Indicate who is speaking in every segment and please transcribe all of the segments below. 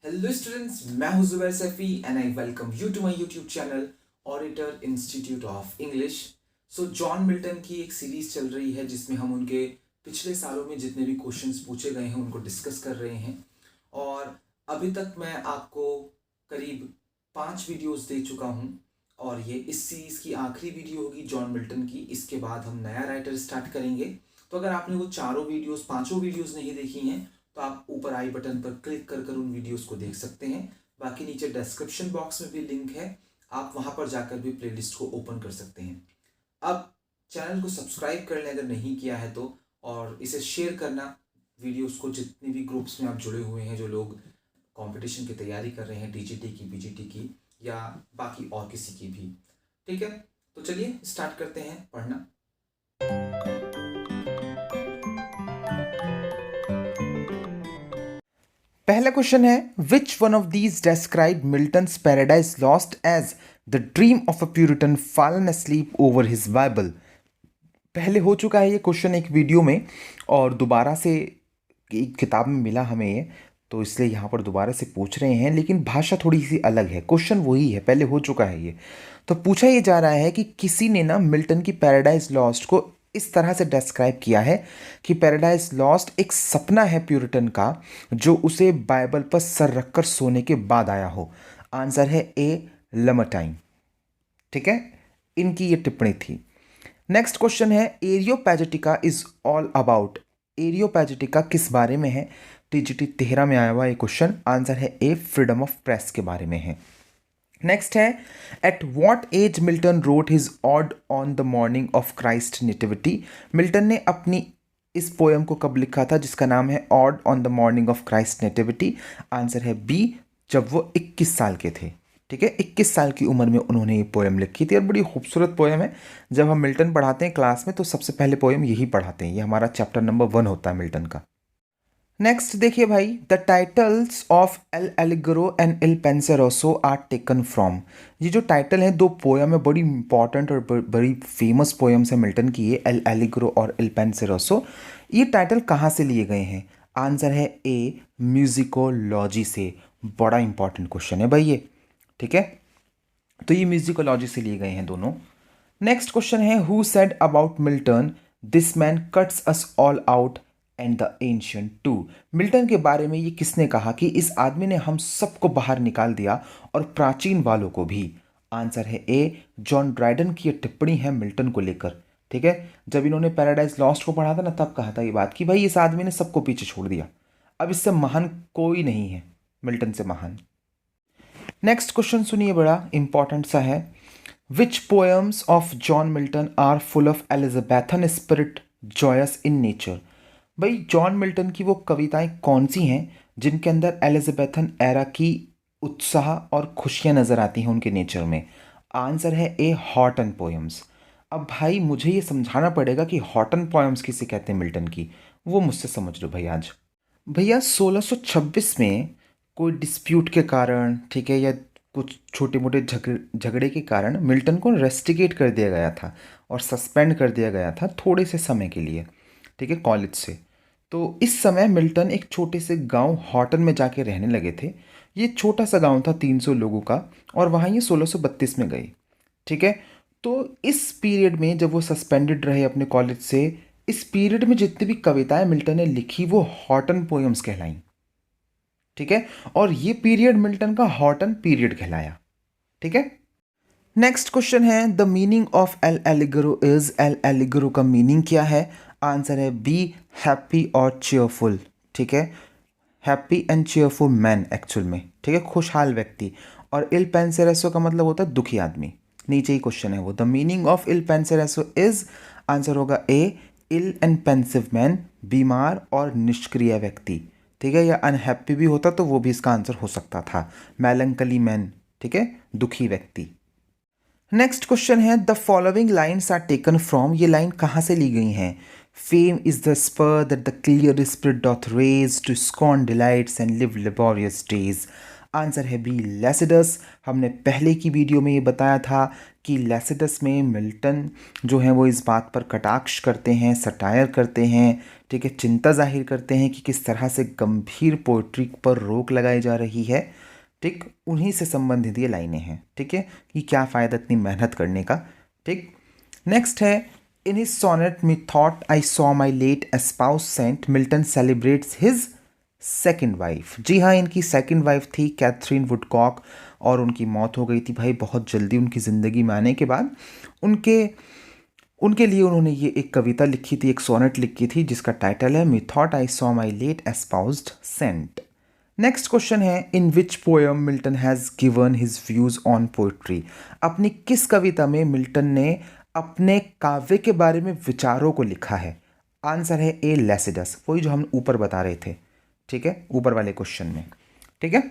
Speaker 1: Hello students, मैं हूं Zubair Saifi and I welcome you to my YouTube channel Auditor institute of English. So John Milton की एक series चल रही है जिसमें हम उनके पिछले सालों में जितने भी क्वेश्चंस पूछे गए हैं उनको डिस्कस कर रहे हैं। और अभी तक मैं आपको करीब 5 वीडियोस दे चुका हूं और ये इस सीरीज की आखिरी वीडियो होगी जॉन मिल्टन की। इसके बाद हम नया राइटर स्टार्ट करेंगे। तो अगर आपने वो पांचों वीडियोस नहीं देखी हैं तो आप ऊपर आई बटन पर क्लिक कर कर उन वीडियोस को देख सकते हैं। बाकी नीचे डिस्क्रिप्शन बॉक्स में भी लिंक है, आप वहां पर जाकर भी प्लेलिस्ट को ओपन कर सकते हैं। अब चैनल को सब्सक्राइब कर लें अगर नहीं किया है तो, और इसे शेयर करना वीडियोस को जितने भी ग्रुप्स में आप जुड़े हुए हैं, जो लोग कंपटीशन की तैयारी कर रहे हैं, डीजीटी की, पीजीटी की या बाकी और किसी की भी। ठीक है, तो चलिए स्टार्ट करते हैं पढ़ना।
Speaker 2: पहला क्वेश्चन है, which one of these describe Milton's Paradise Lost as the dream of a Puritan fallen asleep over his Bible. पहले हो चुका है ये क्वेश्चन एक वीडियो में और दोबारा से एक किताब में मिला हमें ये, तो इसलिए यहाँ पर दोबारा से पूछ रहे हैं, लेकिन भाषा थोड़ी सी अलग है। क्वेश्चन वही है, पहले हो चुका है ये। तो पूछा ये जा रहा है कि किसी ने ना मिल्टन की पैराडाइज लॉस्ट को इस तरह से डिस्क्राइब किया है कि पैराडाइज लॉस्ट एक सपना है प्यूरिटन का जो उसे बाइबल पर सर रखकर सोने के बाद आया हो। आंसर है ए, लमटाइन। ठीक है, इनकी ये टिप्पणी थी। नेक्स्ट क्वेश्चन है, एरियोपैजिटिका इज ऑल अबाउट। एरियोपैजिटिका किस बारे में है? टीजीटी 13 में आया हुआ ये क्वेश्चन। आंसर है ए, फ्रीडम ऑफ प्रेस के बारे में है। नेक्स्ट है, at what age Milton wrote his ode on the morning of Christ nativity. Milton ने अपनी इस पोएम को कब लिखा था जिसका नाम है odd on the morning of Christ nativity? Answer है बी, जब वो 21 साल के थे। ठीक है, 21 साल की उम्र में उन्होंने ये पोएम लिखी थी और बड़ी खूबसूरत पोएम है। जब हम मिल्टन पढ़ाते हैं क्लास में तो सबसे पहले पोएम यही पढ़ाते हैं, ये हमारा चैप्टर नंबर 1 होता है मिल्टन का। नेक्स्ट देखिए भाई, the titles of el Allegro and el Penseroso are taken from. ये जो टाइटल है, दो पोयम है, बड़ी इंपॉर्टेंट और बड़ी फेमस पोयम्स है मिल्टन की, ये एल एलिग्रो और एल पेंसेरोसो। ये टाइटल कहाँ से लिए गए हैं? आंसर है ए, म्यूजिकोलॉजी से। बड़ा इंपॉर्टेंट क्वेश्चन है भाई ये। ठीक है, तो ये म्यूजिकोलॉजी से लिए गए हैं दोनों। नेक्स्ट क्वेश्चन है, who said about Milton this man cuts us all out and the ancient too. Milton के बारे में ये किसने कहा कि इस आदमी ने हम सबको बाहर निकाल दिया और प्राचीन वालों को भी? आंसर है ए, जॉन ड्राइडन की ये टिप्पणी है मिल्टन को लेकर। ठीक है, जब इन्होंने पैराडाइज लॉस्ट को पढ़ा था ना, तब कहा था ये बात कि भाई इस आदमी ने सबको पीछे छोड़ दिया, अब इससे महान कोई नहीं है, मिल्टन से महान। नेक्स्ट क्वेश्चन सुनिए, बड़ा इंपॉर्टेंट सा है, which poems of John Milton are full of Elizabethan spirit joys in nature. भाई जॉन मिल्टन की वो कविताएं कौन सी हैं जिनके अंदर एलिजाबेथन एरा की उत्साह और खुशियां नजर आती हैं उनके नेचर में? आंसर है ए, हॉटन पोएम्स। अब भाई मुझे ये समझाना पड़ेगा कि हॉटन पोएम्स किसे कहते हैं मिल्टन की, वो मुझसे समझ लो भाई आज। भैया 1626 में कोई डिस्प्यूट के कारण, ठीक है, या कुछ छोटे मोटे झगड़े के कारण मिल्टन को रेस्टिकेट कर दिया गया था और सस्पेंड कर दिया गया था थोड़े से समय के लिए, ठीक है, कॉलेज से। तो इस समय मिल्टन एक छोटे से गांव हॉटन में जाके रहने लगे थे। ये छोटा सा गांव था 300 लोगों का, और वहाँ ये 1632 में गए। ठीक है, तो इस पीरियड में जब वो सस्पेंडेड रहे अपने कॉलेज से, इस पीरियड में जितनी भी कविताएं मिल्टन ने लिखी वो हॉटन पोएम्स कहलाई। ठीक है, और ये पीरियड मिल्टन का हॉटन पीरियड कहलाया। ठीक है, नेक्स्ट क्वेश्चन है, the meaning of el Allegro is. El Allegro का मीनिंग क्या है? आंसर है बी, हैप्पी और चेयरफुल। ठीक है, happy and cheerful man actual में। ठीक है, खुशहाल व्यक्ति। और इल पेंसेरेसो का मतलब होता है दुखी आदमी। नीचे ही क्वेश्चन है वो, the meaning of il Penseroso is. Answer होगा A, ill and pensive man, बीमार और निष्क्रिय व्यक्ति। ठीक है, या अनहैप्पी भी होता तो वो भी इसका आंसर हो सकता था, मेलंकली मैन। ठीक है, दुखी व्यक्ति। नेक्स्ट क्वेश्चन है, the following lines are taken from. ये लाइन कहाँ से ली गई हैं? Fame is the spur that the clear spirit doth raise to scorn delights and live laborious days. Answer है बी लेसिडस। हमने पहले की वीडियो में ये बताया था कि लेसिडस में मिल्टन जो है वो इस बात पर कटाक्ष करते हैं, सटायर करते हैं, ठीक है, चिंता जाहिर करते हैं कि किस तरह से गंभीर पोइट्री पर रोक लगाई जा रही है, ठीक, उन्हीं से संबंधित ये लाइनें हैं, ठीक है, कि क्या फ़ायदा इतनी मेहनत करने का, ठीक। नेक्स्ट है, in his sonnet methought I saw my late espoused saint, Milton celebrates his second wife. जी हाँ, इनकी सेकेंड वाइफ थी कैथरीन वुडकॉक और उनकी मौत हो गई थी भाई बहुत जल्दी उनकी ज़िंदगी में आने के बाद। उनके लिए उन्होंने ये एक कविता लिखी थी, एक सोनेट लिखी थी जिसका टाइटल है methought I saw my late espoused saint. Next question है, in which poem Milton has given his views on poetry. अपनी किस कविता में मिल्टन ने अपने काव्य के बारे में विचारों को लिखा है। आंसर है ए लेसिडस, वही जो हम ऊपर बता रहे थे, ठीक है, ऊपर वाले क्वेश्चन में, ठीक है।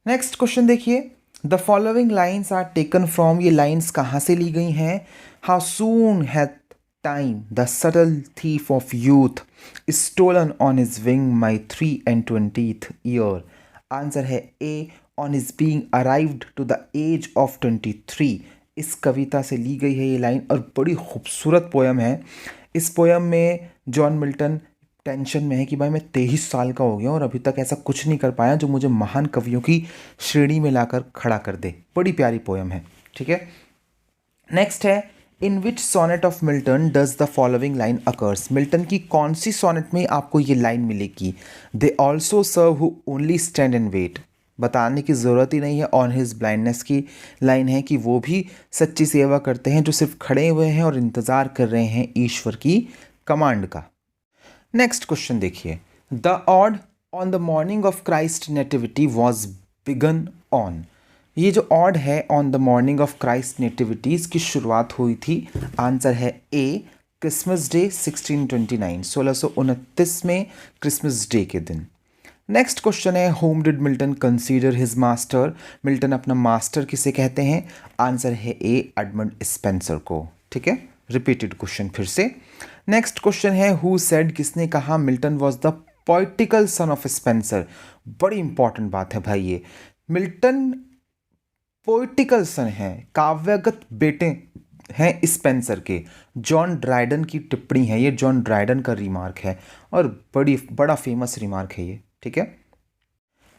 Speaker 2: नेक्स्ट क्वेश्चन देखिए, the following lines are taken from, ये लाइन्स कहाँ से ली गई हैं। How soon hath time the subtle thief of youth stolen on his wing my 23 year. Answer है A on his being arrived to the age of 23। इस कविता से ली गई है ये लाइन और बड़ी खूबसूरत पोयम है। इस पोयम में जॉन मिल्टन टेंशन में है कि भाई मैं 23 साल का हो गया और अभी तक ऐसा कुछ नहीं कर पाया जो मुझे महान कवियों की श्रेणी में लाकर खड़ा कर दे। बड़ी प्यारी पोयम है, ठीक है। नेक्स्ट है, in which sonnet of Milton does the following line occurs. Milton की कौन सी सोनेट में आपको ये लाइन मिलेगी। They also serve who only stand and wait, बताने की ज़रूरत ही नहीं है। ऑन हिज ब्लाइंडनेस की लाइन है कि वो भी सच्ची सेवा करते हैं जो सिर्फ खड़े हुए हैं और इंतज़ार कर रहे हैं ईश्वर की कमांड का। नेक्स्ट क्वेश्चन देखिए, the ode on the morning of Christ nativity was begun on. ये जो ऑड है on the morning of Christ nativity's की शुरुआत हुई थी। आंसर है ए क्रिसमस डे 1629, 1629 में क्रिसमस डे के दिन। नेक्स्ट क्वेश्चन है, home did Milton consider his master. Milton अपना मास्टर किसे कहते हैं। आंसर है ए एडमंड स्पेंसर को, ठीक है। रिपीटेड क्वेश्चन फिर से। नेक्स्ट क्वेश्चन है, हु सेड, किसने कहा Milton was the poetical son of Spencer. बड़ी इंपॉर्टेंट बात है भाई, ये मिल्टन पोइटिकल सन है, काव्यगत बेटे हैं स्पेंसर के। जॉन ड्राइडन की टिप्पणी है ये, जॉन ड्राइडन का रिमार्क है और बड़ा फेमस रिमार्क है ये, ठीक है।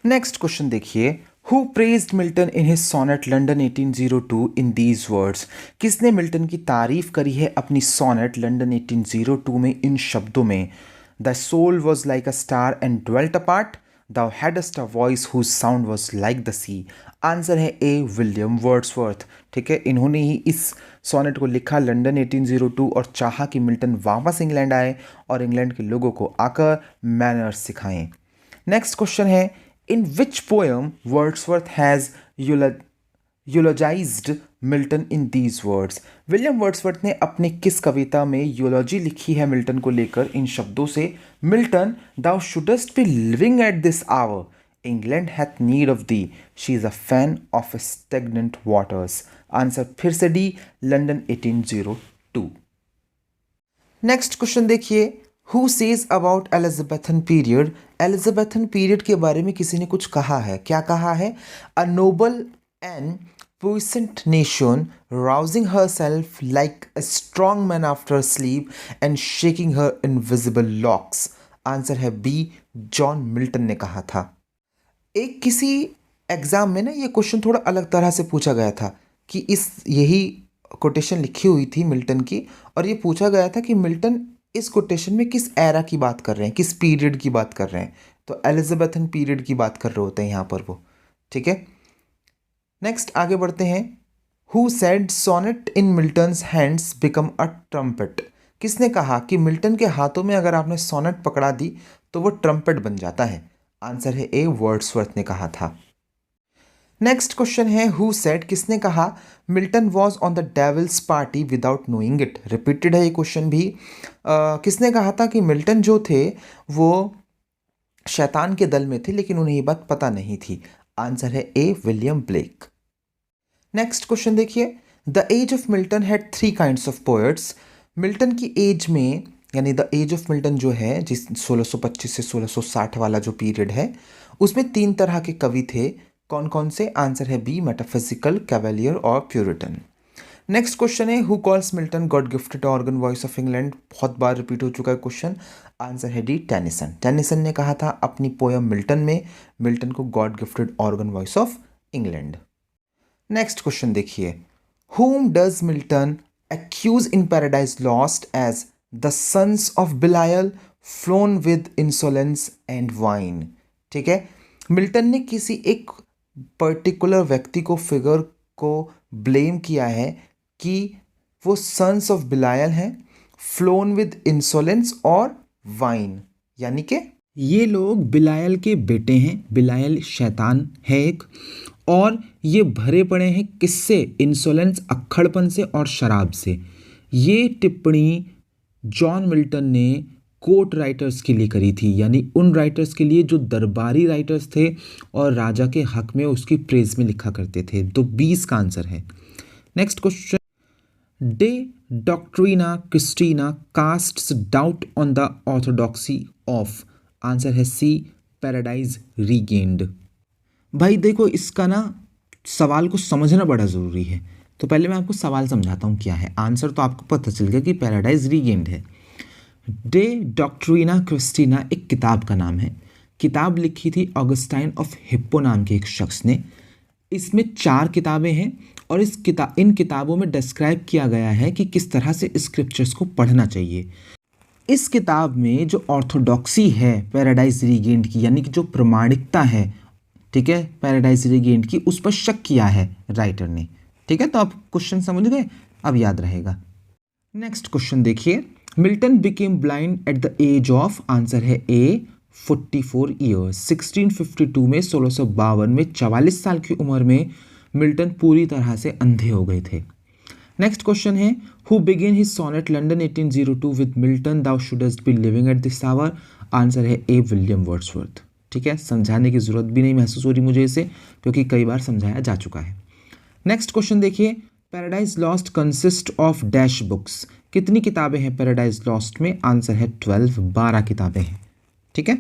Speaker 2: नेक्स्ट क्वेश्चन देखिए, who praised Milton in his sonnet London 1802 in these words. किसने मिल्टन की तारीफ करी है अपनी सोनेट लंडन 1802 में इन शब्दों में। The soul was like a star and dwelt apart, thou hadst a voice whose sound was like the sea। Answer है ए विलियम वर्ड्सवर्थ, ठीक है। इन्होंने ही इस सोनेट को लिखा लंदन 1802 और चाहा कि मिल्टन वापस इंग्लैंड आए और इंग्लैंड के लोगों को आकर मैनर्स सिखाएं। नेक्स्ट क्वेश्चन है, in which poem Wordsworth has eulogised Milton in these words. William Wordsworth ने अपनी किस कविता में यूलॉजी लिखी है मिल्टन को लेकर इन शब्दों से। Milton, thou shouldst be living at this hour, England hath need of thee, she is a fen of stagnant waters. Answer फिर से डी, लंदन 1802। नेक्स्ट क्वेश्चन देखिए, who says about Elizabethan period. Elizabethan period के बारे में किसी ने कुछ कहा है। क्या कहा है। अ noble and puissant nation, rousing herself like a strong man after sleep and shaking her invisible locks। Answer है बी, जॉन मिल्टन ने कहा था। एक किसी एग्जाम में ना ये क्वेश्चन थोड़ा अलग तरह से पूछा गया था कि यही कोटेशन लिखी हुई थी मिल्टन की और ये पूछा गया था कि मिल्टन इस कोटेशन में किस एरा की बात कर रहे हैं, किस पीरियड की बात कर रहे हैं। तो एलिजाबेथन पीरियड की बात कर रहे होते हैं यहाँ पर वो, ठीक है। नेक्स्ट आगे बढ़ते हैं, who said sonnet in Milton's hands become a trumpet. किसने कहा कि मिल्टन के हाथों में अगर आपने सोनेट पकड़ा दी तो वो ट्रम्पेट बन जाता है। आंसर है ए, वर्ड्सवर्थ ने कहा था। नेक्स्ट क्वेश्चन है, हु सेड, किसने कहा Milton was on the devil's party without knowing it. Repeated है ये क्वेश्चन भी। किसने कहा था कि मिल्टन जो थे वो शैतान के दल में थे लेकिन उन्हें ये बात पता नहीं थी। आंसर है A, William Blake. Next question देखिए, the age of Milton had 3 kinds of poets. Milton की एज में, यानी द एज ऑफ मिल्टन जो है, जिस 1625 से 1660 वाला जो पीरियड है, उसमें 3 तरह के कवि थे। कौन कौन से? आंसर है बी, मेटाफिजिकल, कैवेलियर और प्यूरिटन। नेक्स्ट क्वेश्चन है, who calls Milton God gifted organ voice of England? बहुत बार रिपीट हो चुका है क्वेश्चन। आंसर है डी, टेनिसन। टेनिसन ने कहा था अपनी पोयम मिल्टन में मिल्टन को God gifted organ voice of England. Next question देखिए, whom does Milton accuse in Paradise Lost as the sons of Belial flown with insolence and wine? ठीक है, Milton ने किसी एक पर्टिकुलर व्यक्ति को, फिगर को ब्लेम किया है कि वो सन्स ऑफ बिलायल हैं, फ्लोन विद इंसोलेंस और वाइन, यानी कि
Speaker 3: ये लोग बिलायल के बेटे हैं। बिलायल शैतान है एक, और ये भरे पड़े हैं किससे? इंसोलेंस, अक्खड़पन से और शराब से। ये टिप्पणी जॉन मिल्टन ने कोर्ट राइटर्स के लिए करी थी, यानी उन राइटर्स के लिए जो दरबारी राइटर्स थे और राजा के हक में उसकी प्रेज में लिखा करते थे। तो 20 का आंसर है। Next question, De Doctrina Christiana casts doubt on the orthodoxy of? Answer है सी, पैराडाइज रीगेन्ड। भाई देखो, इसका ना सवाल को समझना बड़ा ज़रूरी है। तो पहले मैं आपको सवाल समझाता हूँ क्या है। आंसर तो आपको पता चल गया कि पैराडाइज रीगेन्ड है। डे डॉक्ट्रिना क्रिस्टीना एक किताब का नाम है। किताब लिखी थी ऑगस्टाइन ऑफ हिप्पो नाम के एक शख्स ने। इसमें 4 किताबें हैं और इन किताबों में डिस्क्राइब किया गया है कि किस तरह से स्क्रिप्चर्स को पढ़ना चाहिए। इस किताब में जो ऑर्थोडॉक्सी है पैराडाइज रीगेन्ड की, यानी कि जो प्रमाणिकता है, ठीक है, पैराडाइज रीगेन्ड की, उस पर शक किया है राइटर ने। ठीक है, तो आप क्वेश्चन समझ गए, अब याद रहेगा। नेक्स्ट क्वेश्चन देखिए, Milton became blind at the age of? Answer है ए, 44 ईयर्स। 1652 में, 1652 में 44 साल की उम्र में मिल्टन पूरी तरह से अंधे हो गए थे। नेक्स्ट क्वेश्चन है, who began his sonnet London 1802 with Milton thou shouldst be living at this hour? Answer है ए, विलियम वर्ड्सवर्थ। ठीक है, समझाने की ज़रूरत भी नहीं महसूस हो रही मुझे इसे, क्योंकि कई बार समझाया जा चुका है। नेक्स्ट क्वेश्चन देखिए, paradise lost consist of dash books? कितनी किताबें हैं पैराडाइज लॉस्ट में? आंसर है 12 किताबें हैं। ठीक है।